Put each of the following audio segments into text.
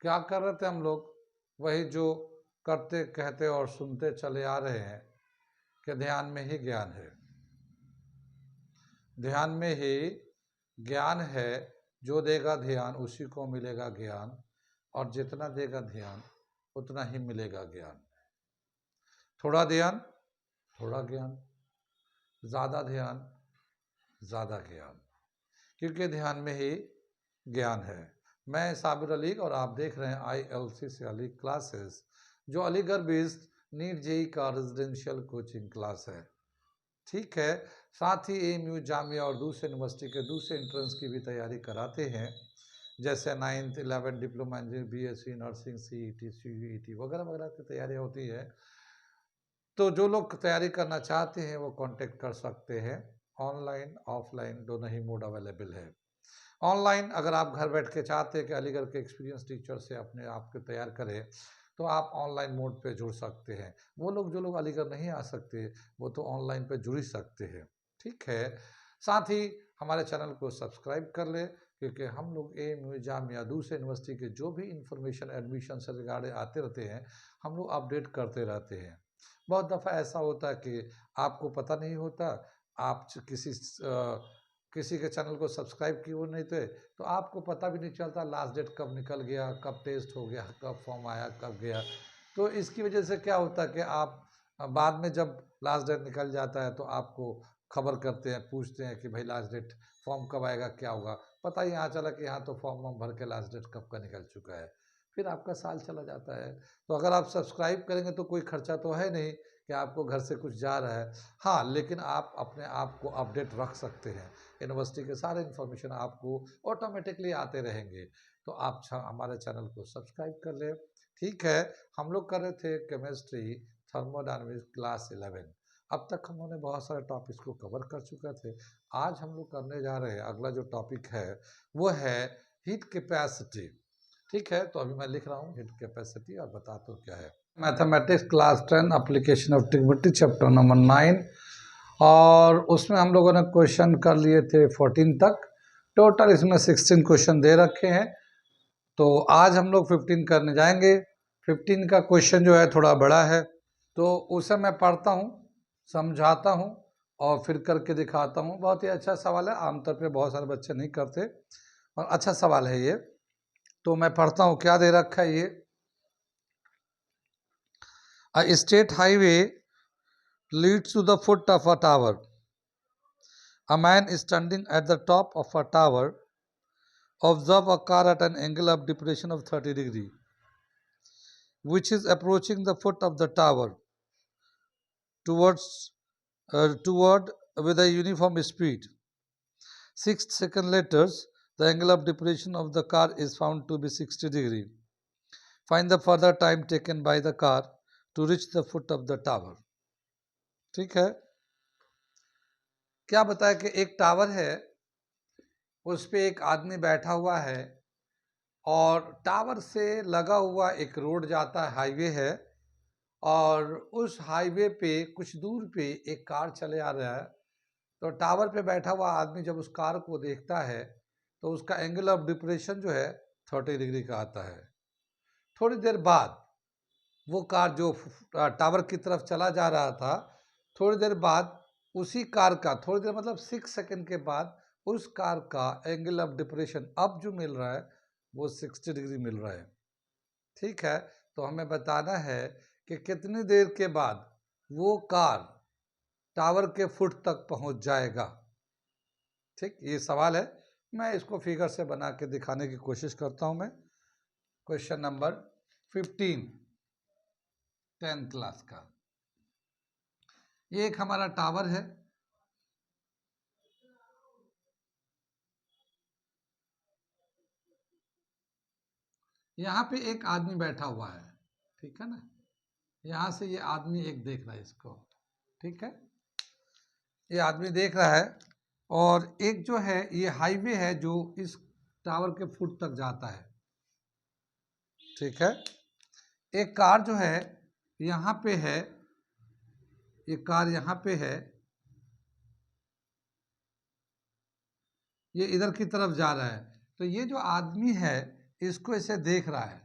क्या कर रहे थे हम लोग? वही जो करते कहते और सुनते चले आ रहे हैं कि ध्यान में ही ज्ञान है। ध्यान में ही ज्ञान है। जो देगा ध्यान उसी को मिलेगा ज्ञान, और जितना देगा ध्यान उतना ही मिलेगा ज्ञान। थोड़ा ध्यान थोड़ा ज्ञान, ज़्यादा ध्यान ज़्यादा ज्ञान, क्योंकि ध्यान में ही ज्ञान है। मैं साबिर अली और आप देख रहे हैं ILC से अली क्लासेस, जो अलीगढ़ बेस्ड नीट जेई का रेजिडेंशियल कोचिंग क्लास है। ठीक है, साथ ही AMU जामिया और दूसरे यूनिवर्सिटी के दूसरे एंट्रेंस की भी तैयारी कराते हैं, जैसे 9th 11th diploma engineering, BSc nursing, CET CUET वगैरह वगैरह की तैयारियाँ होती है। तो जो लोग तैयारी करना चाहते हैं वो कांटेक्ट कर सकते हैं। ऑनलाइन ऑफलाइन दोनों ही मोड अवेलेबल है। ऑनलाइन अगर आप घर बैठ के चाहते हैं कि अलीगढ़ के एक्सपीरियंस टीचर से अपने आप को तैयार करें, तो आप ऑनलाइन मोड पे जुड़ सकते हैं। वो लोग जो लोग अलीगढ़ नहीं आ सकते वो तो ऑनलाइन पे जुड़ ही सकते हैं। ठीक है, साथ ही हमारे चैनल को सब्सक्राइब कर ले, क्योंकि हम लोग AMU जामिया दूसरे यूनिवर्सिटी के जो भी इंफॉर्मेशन एडमिशन से रिगार्डेड आते रहते हैं, हम लोग अपडेट करते रहते हैं। बहुत दफ़ा ऐसा होता है कि आपको पता नहीं होता, आप किसी के चैनल को सब्सक्राइब किए नहीं थे, तो आपको पता भी नहीं चलता लास्ट डेट कब निकल गया, कब टेस्ट हो गया, कब फॉर्म आया, कब गया। तो इसकी वजह से क्या होता है कि आप बाद में जब लास्ट डेट निकल जाता है तो आपको खबर करते हैं, पूछते हैं कि भाई लास्ट डेट फॉर्म कब आएगा, क्या होगा। पता ही यहाँ चला कि यहाँ तो फॉर्म वॉर्म भर के लास्ट डेट कब का निकल चुका है। फिर आपका साल चला जाता है। तो अगर आप सब्सक्राइब करेंगे तो कोई खर्चा तो है नहीं कि आपको घर से कुछ जा रहा है। हाँ, लेकिन आप अपने आप को अपडेट रख सकते हैं। यूनिवर्सिटी के सारे इन्फॉर्मेशन आपको ऑटोमेटिकली आते रहेंगे। तो आप हमारे चैनल को सब्सक्राइब कर लें। ठीक है, हम लोग कर रहे थे केमिस्ट्री थर्मोडायनामिक्स क्लास 11। अब तक हमने बहुत सारे टॉपिक्स को कवर कर चुके थे। आज हम लोग करने जा रहे हैं अगला जो टॉपिक है वो है हीट कैपेसिटी। ठीक है, तो अभी मैं लिख रहा हूँ हीट कैपेसिटी और बताता हूँ क्या है। Mathematics class 10 application of trigonometry chapter number 9, और उसमें हम लोगों ने क्वेश्चन कर लिए थे 14 तक। टोटल इसमें 16 क्वेश्चन दे रखे हैं, तो आज हम लोग 15 करने जाएंगे। 15 का क्वेश्चन जो है थोड़ा बड़ा है, तो उसे मैं पढ़ता हूँ, समझाता हूँ और फिर करके दिखाता हूँ। बहुत ही अच्छा सवाल है, आमतौर पे बहुत सारे बच्चे नहीं करते और अच्छा सवाल है ये। तो मैं पढ़ता हूँ क्या दे रखा है ये। A state highway leads to the foot of a tower. A man is standing at the top of a tower. Observe a car at an angle of depression of 30 degree, which is approaching the foot of the tower toward with a uniform speed. 6 seconds later, the angle of depression of the car is found to be 60 degree. Find the further time taken by the car to reach the foot of the tower. ठीक है, क्या बताया कि एक tower है, उस पे एक आदमी बैठा हुआ है और टावर से लगा हुआ एक रोड जाता है, हाईवे है, और उस हाईवे पे कुछ दूर पे एक कार चले आ रहा है। तो टावर पे बैठा हुआ आदमी जब उस कार को देखता है तो उसका एंगल ऑफ डिप्रेशन जो है 30 डिग्री का आता है। थोड़ी देर बाद वो कार जो टावर की तरफ चला जा रहा था, थोड़ी देर बाद उसी कार का, थोड़ी देर मतलब 6 सेकंड के बाद उस कार का एंगल ऑफ डिप्रेशन अब जो मिल रहा है वो 60 डिग्री मिल रहा है। ठीक है, तो हमें बताना है कि कितनी देर के बाद वो कार टावर के फुट तक पहुंच जाएगा। ठीक, ये सवाल है, मैं इसको फिगर से बना के दिखाने की कोशिश करता हूं। मैं क्वेश्चन नंबर 15 10th क्लास का, ये एक हमारा टावर है। यहाँ पे एक आदमी बैठा हुआ है, ठीक है ना। यहाँ से ये आदमी एक देख रहा है इसको, ठीक है, ये आदमी देख रहा है। और एक जो है ये हाईवे है जो इस टावर के फुट तक जाता है। ठीक है, एक कार जो है यहाँ पे है, ये कार यहाँ पे है, ये इधर की तरफ जा रहा है। तो ये जो आदमी है इसको इसे देख रहा है,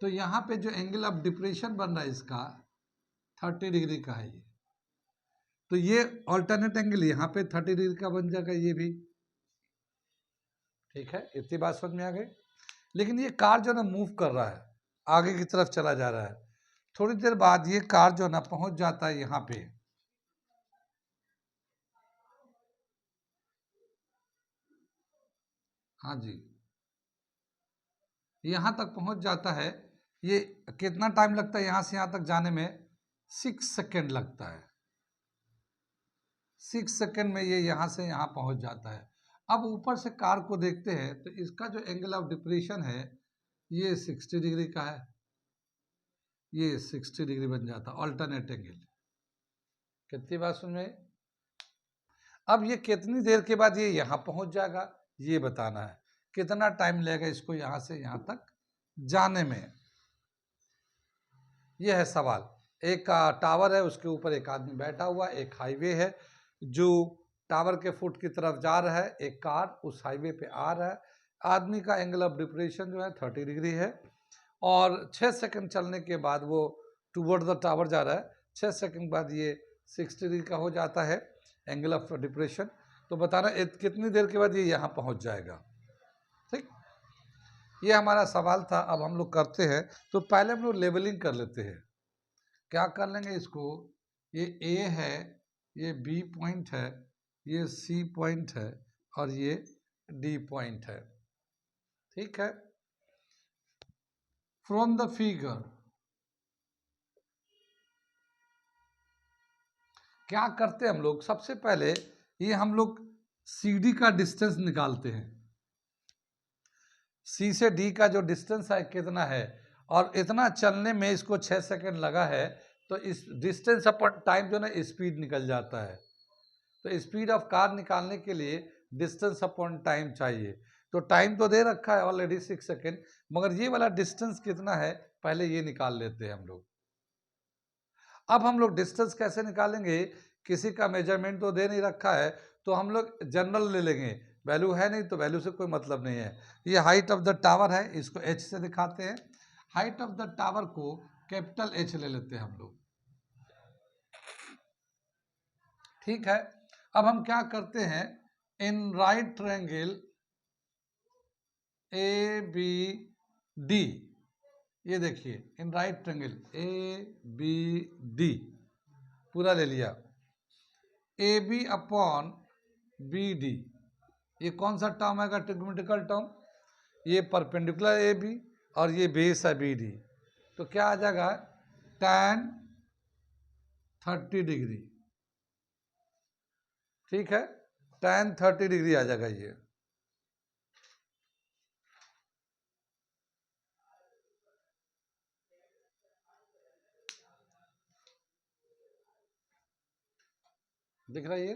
तो यहाँ पे जो एंगल ऑफ डिप्रेशन बन रहा है इसका 30 डिग्री का है ये। तो ये ऑल्टरनेट एंगल यहाँ पे 30 डिग्री का बन जाएगा ये भी। ठीक है, इतनी बात समझ में आ गई। लेकिन ये कार जो ना मूव कर रहा है, आगे की तरफ चला जा रहा है, थोड़ी देर बाद ये कार जो ना पहुंच जाता है यहाँ पे। हाँ जी, यहाँ तक पहुंच जाता है। ये कितना टाइम लगता है यहाँ से यहाँ तक जाने में? 6 सेकेंड लगता है। 6 सेकेंड में ये यहाँ से यहाँ पहुंच जाता है। अब ऊपर से कार को देखते हैं तो इसका जो एंगल ऑफ डिप्रेशन है ये 60 डिग्री का है, ये 60 डिग्री बन जाता है ऑल्टरनेट एंगल। कितनी बात सुन में? अब ये कितनी देर के बाद ये यहाँ पहुंच जाएगा ये बताना है, कितना टाइम लगेगा इसको यहाँ से यहाँ तक जाने में, ये है सवाल। एक टावर है, उसके ऊपर एक आदमी बैठा हुआ, एक हाईवे है जो टावर के फुट की तरफ जा रहा है, एक कार उस हाईवे पे आ रहा है। आदमी का एंगल ऑफ डिप्रेशन जो है 30 डिग्री है और 6 सेकंड चलने के बाद वो टूवर्ड द टावर जा रहा है। 6 सेकंड बाद ये 60 डिग्री का हो जाता है एंगल ऑफ डिप्रेशन। तो बताना कितनी देर के बाद ये यहाँ पहुँच जाएगा। ठीक, ये हमारा सवाल था। अब हम लोग करते हैं, तो पहले हम लोग लेवलिंग कर लेते हैं। क्या कर लेंगे इसको, ये ए है, ये बी पॉइंट है, ये सी पॉइंट है और ये डी पॉइंट है। ठीक है, फ्रॉम द फिगर क्या करते हैं हम लोग, सबसे पहले ये हम लोग सी डी का डिस्टेंस निकालते हैं। सी से डी का जो डिस्टेंस है कितना है, और इतना चलने में इसको 6 सेकंड लगा है, तो इस डिस्टेंस अपॉन टाइम जो ना स्पीड निकल जाता है। तो स्पीड ऑफ कार निकालने के लिए डिस्टेंस अपॉन टाइम चाहिए। तो टाइम तो दे रखा है ऑलरेडी 6 सेकंड, मगर ये वाला डिस्टेंस कितना है पहले ये निकाल लेते हैं हम लोग। अब हम लोग डिस्टेंस कैसे निकालेंगे, किसी का मेजरमेंट तो दे नहीं रखा है, तो हम लोग जनरल ले लेंगे, वैल्यू है नहीं तो वैल्यू से कोई मतलब नहीं है। ये हाइट ऑफ द टावर है, इसको एच से दिखाते हैं। हाइट ऑफ द टावर को कैपिटल एच ले लेते हैं हम लोग। ठीक है, अब हम क्या करते हैं, in right triangle A B D, ये देखिए in right triangle A B D पूरा ले लिया, A B upon B D, ये कौन सा टर्म आएगा, ट्रिग्नोमेट्रिकल टर्म, ये परपेंडिकुलर ए बी और ये बेस है बी डी, तो क्या आ जाएगा tan 30 डिग्री। ठीक है, tan 30 डिग्री आ जाएगा ये। दिख रहा है ये,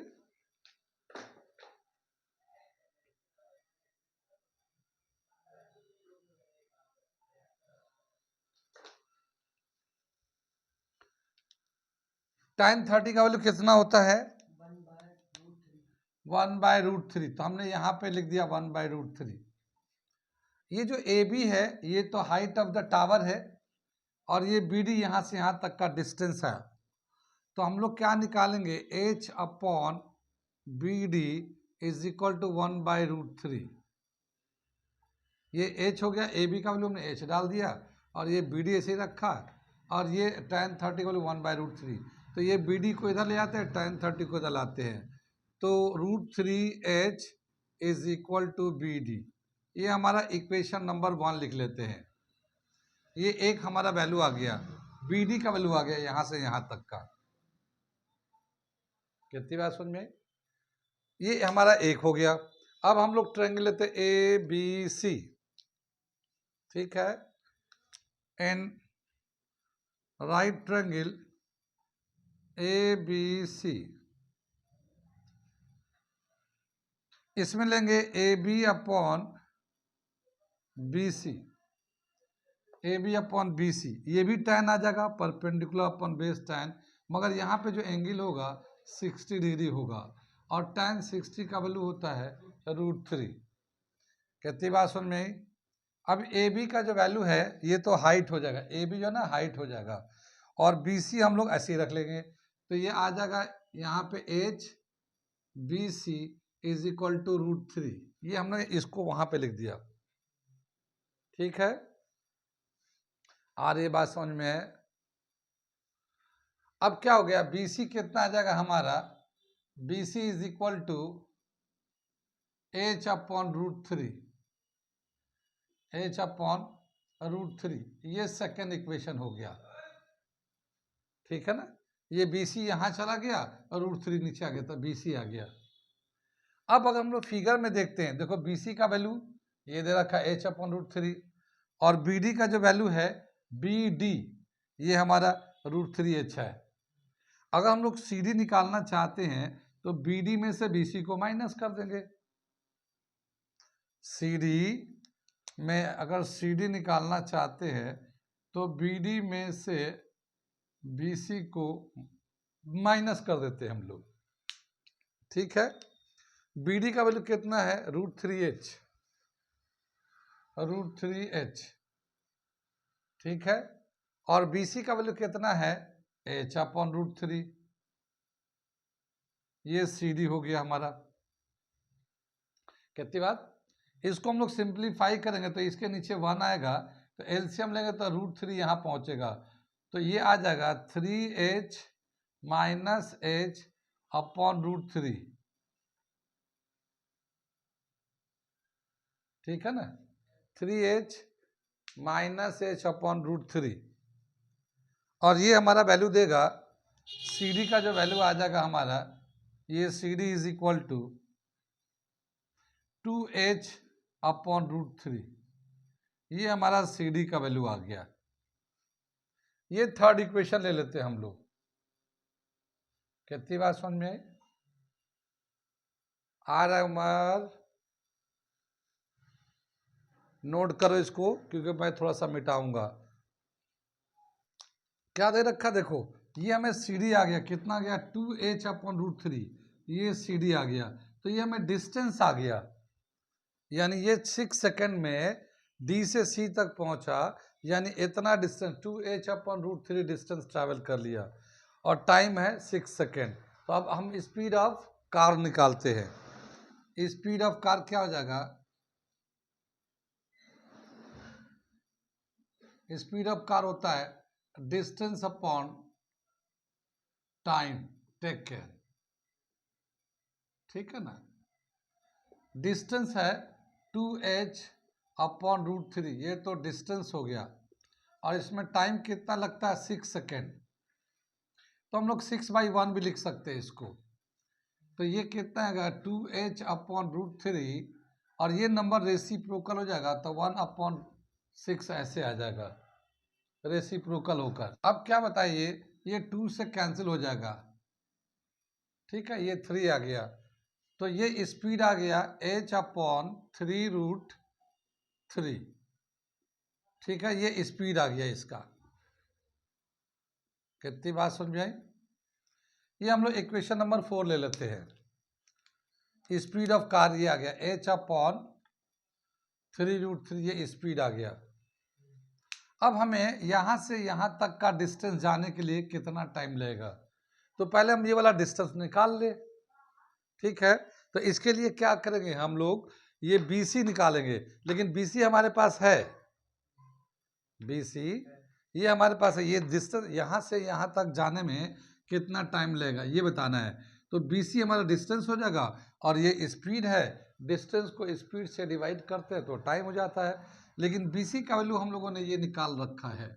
tan 30 का वैल्यू कितना होता है 1/√3, तो हमने यहाँ पे लिख दिया 1/√3। ये जो ए बी है ये तो हाइट ऑफ द टावर है और ये बी डी यहाँ से यहाँ तक का डिस्टेंस है, तो हम लोग क्या निकालेंगे, h upon B D is equal to 1/√3। ये h हो गया, ए बी का वैल्यू हमने h डाल दिया और ये बी डी ऐसे ही रखा, और ये tan 30 का वैल्यू 1/√3, तो ये बी डी को इधर ले आते हैं, tan 30 को इधर लाते हैं, तो √3h is equal to B D. ये हमारा इक्वेशन नंबर 1 लिख लेते हैं। ये एक हमारा वैल्यू आ गया, बी डी का वैल्यू आ गया यहाँ से यहाँ तक का। कितनी बात समझ में, ये हमारा एक हो गया। अब हम लोग ट्रायंगल लेते ए बी सी। ठीक है, in right triangle A B C, इसमें लेंगे A B upon B C, A B upon B C, ये भी tan आ जाएगा परपेंडिकुलर अपॉन बेस tan, मगर यहाँ पे जो एंगल होगा 60 डिग्री होगा और tan 60 का वैल्यू होता है √3। कितनी बात सुन में, अब ए बी का जो वैल्यू है ये तो हाइट हो जाएगा, ए बी जो है ना हाइट हो जाएगा, और बी सी हम लोग ऐसे ही रख लेंगे, तो ये आ जाएगा यहाँ पे H B C is equal to √3। ये हमने इसको वहां पे लिख दिया, ठीक है। और ये बात समझ में है। अब क्या हो गया, बी सी कितना आ जाएगा हमारा, B C is equal to H upon √3, H upon √3। ये सेकेंड इक्वेशन हो गया, ठीक है ना। ये बी सी यहाँ चला गया और √3 नीचे आ गया, तो बी सी आ गया। अब अगर हम लोग फिगर में देखते हैं, देखो बी सी का वैल्यू ये दे रखा है एच अपॉन √3, और बी डी का जो वैल्यू है बी डी ये हमारा √3h है। अगर हम लोग सी डी निकालना चाहते हैं तो बी डी में से बी सी को माइनस कर देंगे। सी डी में अगर सी डी निकालना चाहते हैं तो बी डी में से बी सी को माइनस कर देते हैं हम लोग, ठीक है। बी डी का वैल्यू कितना है, √3h, √3h, ठीक है। और बी सी का वैल्यू कितना है, h अपॉन √3। ये सी डी हो गया हमारा। कितनी बात, इसको हम लोग सिंप्लीफाई करेंगे तो इसके नीचे 1 आएगा, तो एलसीएम लेंगे तो √3 यहाँ पहुंचेगा, तो ये आ जाएगा 3h माइनस h अपॉन √3, ठीक है ना। 3h माइनस h अपॉन √3, और ये हमारा वैल्यू देगा, सी डी का जो वैल्यू आ जाएगा हमारा, ये C D is equal to 2h upon √3। ये हमारा सी डी का वैल्यू आ गया। ये थर्ड इक्वेशन ले लेते हैं हम लोग। कितनी बात समझ में आई? आ रहा है उमर, नोट करो इसको क्योंकि मैं थोड़ा सा मिटाऊंगा। क्या दे रखा, देखो ये हमें सी डी आ गया, कितना आ गया 2h अपॉन √3, ये सी डी आ गया, तो ये हमें डिस्टेंस आ गया, यानी ये 6 सेकंड में डी से सी तक पहुंचा, यानी इतना distance 2h upon √3 distance travel कर लिया, और टाइम है 6 सेकंड। तो अब हम स्पीड ऑफ कार निकालते हैं। स्पीड ऑफ कार क्या हो जाएगा, स्पीड ऑफ कार होता है distance upon time take care, ठीक है ना। डिस्टेंस है 2h अपॉन √3, ये तो डिस्टेंस हो गया, और इसमें टाइम कितना लगता है 6 सेकेंड, तो हम लोग 6/1 भी लिख सकते हैं इसको। तो ये कितना है 2h अपॉन √3, और ये नंबर रेसिप्रोकल हो जाएगा, तो 1/6 ऐसे आ जाएगा रेसिप्रोकल होकर। अब क्या बताइए, ये 2 से कैंसिल हो जाएगा, ठीक है, ये 3 आ गया, तो ये स्पीड आ गया h अपॉन 3√3, ठीक है, ये स्पीड आ गया इसका। कितनी बात समझ में आई? ये हम लोग इक्वेशन नंबर 4 ले लेते हैं। स्पीड ऑफ कार ये आ गया h अपॉन 3√3, ये स्पीड आ गया। अब हमें यहाँ से यहाँ तक का डिस्टेंस जाने के लिए कितना टाइम लगेगा, तो पहले हम ये वाला डिस्टेंस निकाल ले, ठीक है। तो इसके लिए क्या करेंगे हम लोग, ये BC निकालेंगे, लेकिन BC हमारे पास है, BC ये हमारे पास है, ये डिस्टेंस यहाँ से यहाँ तक जाने में कितना टाइम लगेगा ये बताना है। तो BC हमारा डिस्टेंस हो जाएगा, और ये स्पीड है, डिस्टेंस को स्पीड से डिवाइड करते हैं तो टाइम हो जाता है, लेकिन BC का वैल्यू हम लोगों ने ये निकाल रखा है,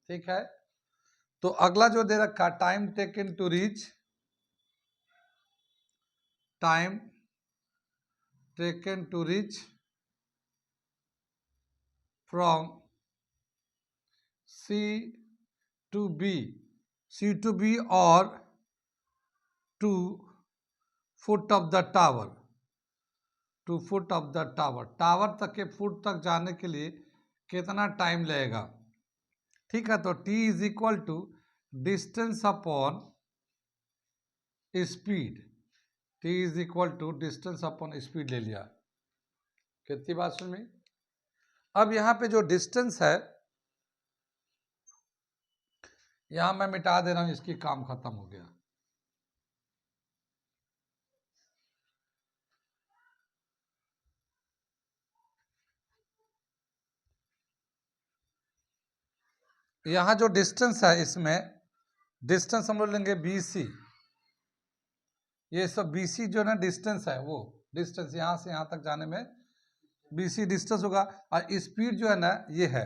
ठीक है। तो अगला जो दे रखा time taken to reach, time taken to reach from C to B और to foot of the tower, to foot of the tower, tower तक के फुट तक जाने के लिए कितना टाइम लगेगा, ठीक है। तो T is equal to distance upon speed, T is equal to distance upon speed ले लिया। कितनी बात सुन में? अब यहाँ पे जो डिस्टेंस है, यहाँ मैं मिटा दे रहा हूँ, इसकी काम खत्म हो गया। यहाँ जो डिस्टेंस है, इसमें डिस्टेंस हम लोग लेंगे BC। ये सब BC जो ना डिस्टेंस है, वो डिस्टेंस यहाँ से यहाँ तक जाने में BC डिस्टेंस होगा। और स्पीड जो है ना, ये है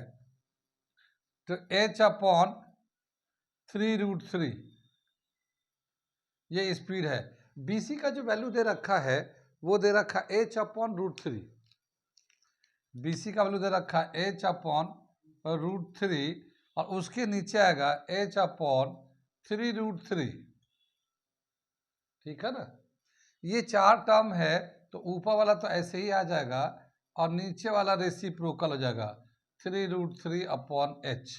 तो h/3√3 ये स्पीड है। BC का जो वैल्यू दे रखा है वो दे रखा h/√3। BC का वैल्यू दे रखा h/√3 और उसके नीचे आएगा h/3√3। ठीक है ना। ये चार टर्म है तो ऊपर वाला तो ऐसे ही आ जाएगा और नीचे वाला रेसिप्रोकल हो जाएगा 3√3/h।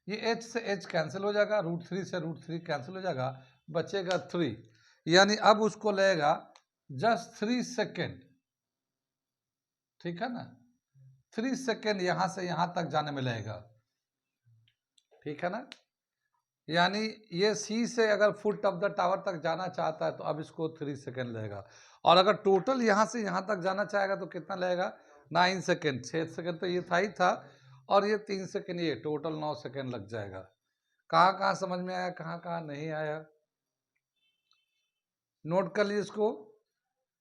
ये h से h कैंसिल हो जाएगा, √3 से √3 कैंसिल हो जाएगा, बचेगा 3। यानी अब उसको लगेगा जस्ट 3 सेकेंड। ठीक है ना, 3 सेकेंड यहां से यहां तक जाने में लगेगा। ठीक है ना। यानी ये C से अगर फुट ऑफ द टावर तक जाना चाहता है तो अब इसको 3 सेकेंड लगेगा। और अगर टोटल यहाँ से यहाँ तक जाना चाहेगा तो कितना लगेगा, 9 सेकेंड। 6 सेकेंड तो ये था ही था और ये 3 सेकेंड, ये टोटल 9 सेकेंड लग जाएगा। कहाँ कहाँ समझ में आया, कहाँ कहाँ नहीं आया, नोट कर लीजिए इसको।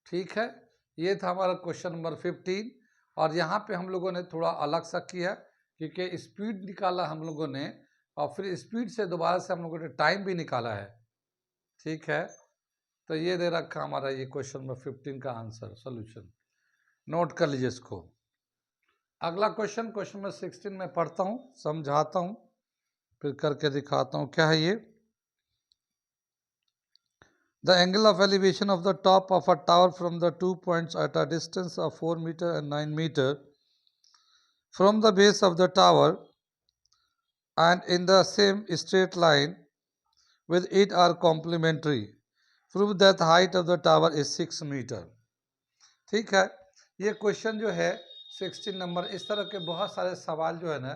ठीक है, ये था हमारा क्वेश्चन नंबर 15। और यहाँ पे हम लोगों ने थोड़ा अलग सा किया क्योंकि स्पीड निकाला हम लोगों ने और फिर स्पीड से दोबारा से हम लोगों ने टाइम भी निकाला है। ठीक है, तो ये दे रखा हमारा ये क्वेश्चन नंबर 15 का आंसर सॉल्यूशन, नोट कर लीजिए इसको। अगला क्वेश्चन, क्वेश्चन नंबर 16 में पढ़ता हूँ, समझाता हूँ, फिर करके दिखाता हूँ क्या है ये। The angle of elevation of the top of a tower from the 2 points at a distance of 4 meter and 9 meter from the base of the tower and in the same straight line with it are complementary. Prove that the height of the tower is 6 meter. ठीक है, ये question जो है 16 number, इस तरह के बहुत सारे सवाल जो है ना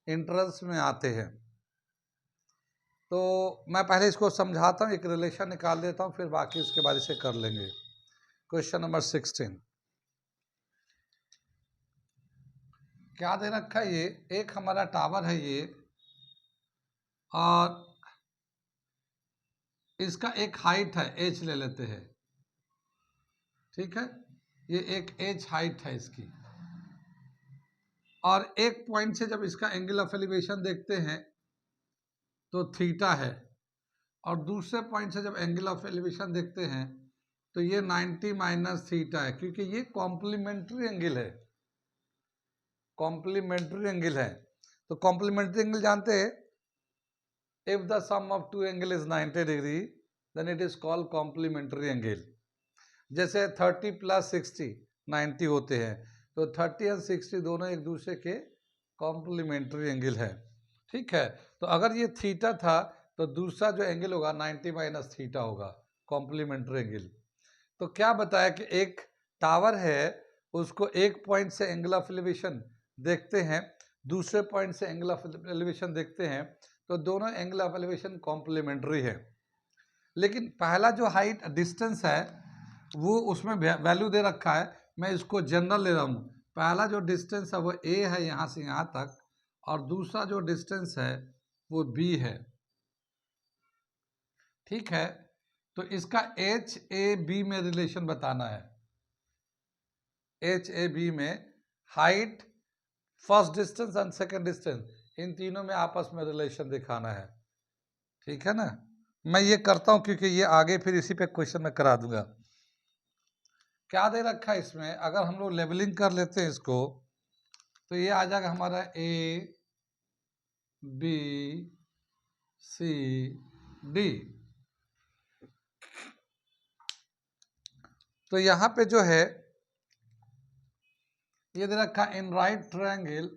इंट्रेंस में आते हैं। तो मैं पहले इसको समझाता हूँ, एक रिलेशन निकाल देता हूँ, फिर बाकी इसके बारे से कर लेंगे। क्वेश्चन नंबर 16 क्या दे रखा है, ये एक हमारा टावर है ये, और इसका एक हाइट है h ले लेते हैं। ठीक है, ये एक h हाइट है इसकी, और एक पॉइंट से जब इसका एंगल ऑफ एलिवेशन देखते हैं तो थीटा है, और दूसरे पॉइंट से जब एंगल ऑफ एलिवेशन देखते हैं तो ये 90 माइनस थीटा है, क्योंकि ये कॉम्प्लीमेंट्री एंगल है। कॉम्प्लीमेंट्री एंगल है तो कॉम्प्लीमेंट्री एंगल जानते हैं, if the sum of two angle is 90 degree then it is called complementary angle. जैसे 30 प्लस 60 90 होते हैं, तो 30 और 60 दोनों एक दूसरे के कॉम्प्लीमेंट्री एंगल है। ठीक है, तो अगर ये थीटा था तो दूसरा जो एंगल होगा 90 माइनस थीटा होगा, कॉम्प्लीमेंट्री एंगल। तो क्या बताया कि एक टावर है, उसको एक पॉइंट से एंगल ऑफ एलिवेशन देखते हैं, दूसरे पॉइंट से एंगल ऑफ एलिवेशन देखते हैं, तो दोनों एंगल ऑफ एलिवेशन कॉम्प्लीमेंट्री है। लेकिन पहला जो हाइट डिस्टेंस है वो उसमें वैल्यू दे रखा है, मैं इसको जनरल ले रहा हूँ। पहला जो डिस्टेंस है वो a है यहाँ से यहाँ तक, और दूसरा जो डिस्टेंस है वो b है। ठीक है, तो इसका HAB में रिलेशन बताना है। HAB में height, first distance and second distance, इन तीनों में आपस में रिलेशन दिखाना है। ठीक है ना, मैं ये करता हूँ क्योंकि ये आगे फिर इसी पे क्वेश्चन में करा दूंगा। क्या दे रखा है इसमें, अगर हम लोग लेवलिंग कर लेते हैं इसको तो ये आ जाएगा हमारा ABCD। तो यहाँ पे जो है ये दे रखा इन राइट ट्रायंगल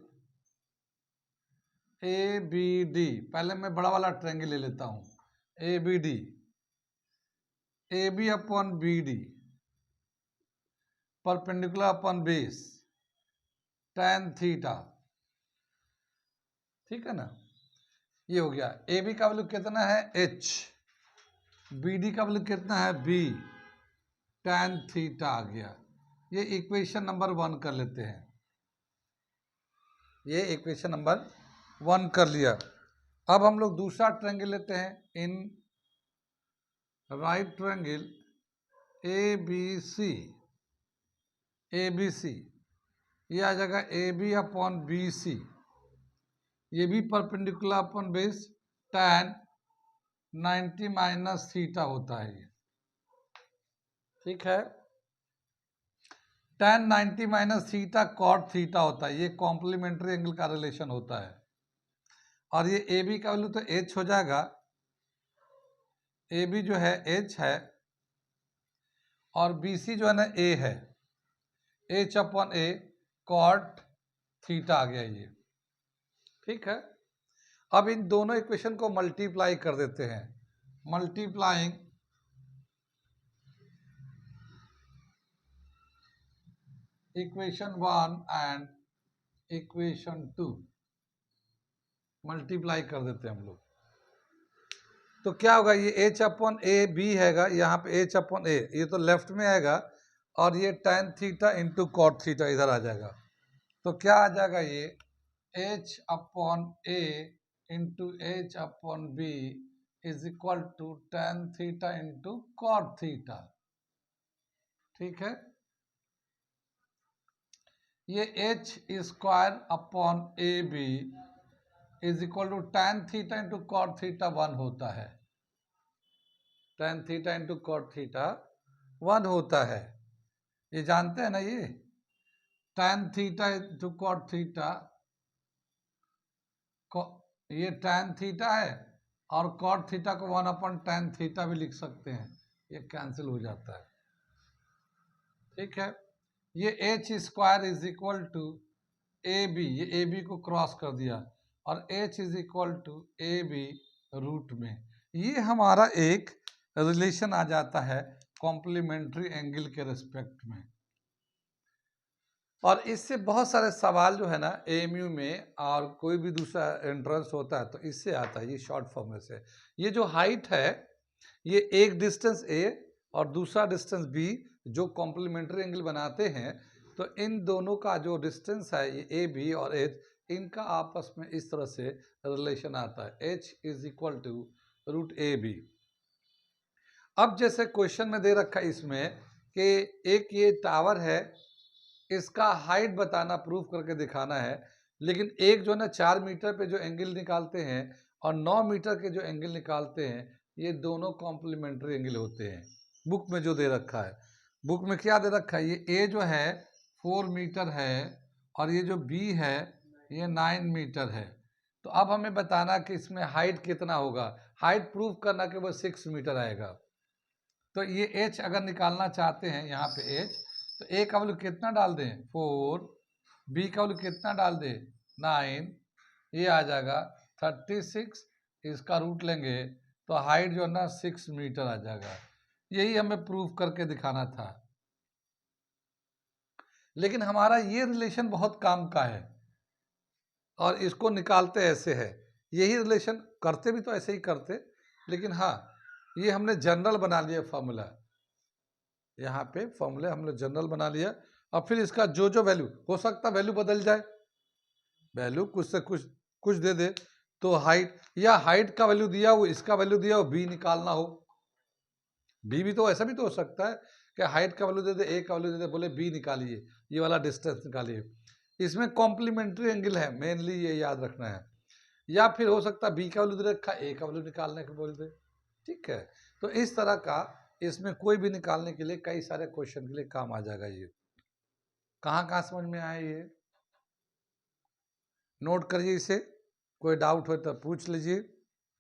ABD। पहले मैं बड़ा वाला ट्रायंगल ले लेता हूँ, ABD, AB upon BD perpendicular upon base, tan theta, ठीक है ना। ये हो गया। ए बी का वैल्यू कितना है h, बी डी का वैल्यू कितना है b, tan थीटा आ गया। ये इक्वेशन नंबर 1 कर लेते हैं, ये इक्वेशन नंबर 1 कर लिया। अब हम लोग दूसरा ट्रायंगल लेते हैं। In right triangle A B C, ये आ जाएगा A B upon B C, ये भी perpendicular upon base tan 90 minus theta होता है ये, ठीक है। tan 90 minus theta cot theta होता है, ये कॉम्प्लीमेंट्री एंगल का रिलेशन होता है। और ये ए बी का वैल्यू तो h हो जाएगा, ए बी जो है h है और बी सी जो है ना a है, h upon a cot theta आ गया ये, ठीक है। अब इन दोनों इक्वेशन को मल्टीप्लाई कर देते हैं। Multiplying equation 1 and equation 2 multiply कर देते हैं हम लोग, तो क्या होगा, ये h अपॉन ए बी हैगा, यहाँ पे h अपॉन ए, ये तो लेफ्ट में आएगा और ये tan theta into cot theta इधर आ जाएगा। तो क्या आ जाएगा, ये h upon A into H upon B is equal to tan theta into cot theta, ठीक है। ये h square upon A B is equal to tan theta into cot theta 1 होता है, tan theta into cot theta 1 होता है, ये जानते हैं ना। ये tan theta into cot theta, ये tan थीटा है और कॉट थीटा को 1 अपॉन tan थीटा भी लिख सकते हैं, ये कैंसिल हो जाता है, ठीक है। ये h square is equal to A B, ये ए बी को क्रॉस कर दिया और h is equal to A B root में, ये हमारा एक रिलेशन आ जाता है कॉम्प्लीमेंट्री एंगल के रिस्पेक्ट में। और इससे बहुत सारे सवाल जो है ना एएमयू में और कोई भी दूसरा एंट्रेंस होता है तो इससे आता है, ये शॉर्ट फॉर्म में से। ये जो हाइट है, ये एक डिस्टेंस ए और दूसरा डिस्टेंस बी जो कॉम्प्लीमेंट्री एंगल बनाते हैं, तो इन दोनों का जो डिस्टेंस है ये ए बी और एच, इनका आपस में इस तरह से रिलेशन आता है, H is equal to root A B. अब जैसे क्वेश्चन में दे रखा है इसमें कि एक ये टावर है, इसका हाइट बताना, प्रूफ करके दिखाना है, लेकिन एक जो है ना 4 मीटर पे जो एंगल निकालते हैं और 9 मीटर के जो एंगल निकालते हैं, ये दोनों कॉम्प्लीमेंट्री एंगल होते हैं। बुक में जो दे रखा है, बुक में क्या दे रखा है, ये ए जो है 4 मीटर है और ये जो बी है ये 9 मीटर है। तो अब हमें बताना कि इसमें हाइट कितना होगा, हाइट प्रूफ करना कि वो 6 मीटर आएगा। तो ये h अगर निकालना चाहते हैं, यहाँ पे h, तो a का वैल्यू कितना डाल दें 4, b का वैल्यू कितना डाल दें 9, ये आ जाएगा 36, इसका रूट लेंगे तो हाइट जो है ना 6 मीटर आ जाएगा। यही हमें प्रूफ करके दिखाना था, लेकिन हमारा ये रिलेशन बहुत काम का है और इसको निकालते ऐसे है। यही रिलेशन करते भी तो ऐसे ही करते, लेकिन हाँ ये हमने जनरल बना लिया फॉर्मूला, यहाँ पे फॉर्मूले हमने जनरल बना लिया। अब फिर इसका जो जो वैल्यू हो सकता, वैल्यू बदल जाए, वैल्यू कुछ से कुछ दे दे, तो हाइट या हाइट का वैल्यू दिया हो, इसका वैल्यू दिया हो, बी निकालना हो, बी भी तो ऐसा भी तो हो सकता है कि हाइट का वैल्यू दे दे, ए का वैल्यू दे दे, बोले बी निकालिए, ये वाला डिस्टेंस निकालिए। इसमें कॉम्प्लीमेंट्री एंगल है, मेनली ये याद रखना है। या फिर हो सकता है बी का वैल्यू दे रखा, ए का वैल्यू निकालने को बोल दे, ठीक है। तो इस तरह का इसमें कोई भी निकालने के लिए कई सारे क्वेश्चन के लिए काम आ जाएगा। ये कहाँ समझ में आए, ये नोट करिए, इसे कोई डाउट हो तो पूछ लीजिए।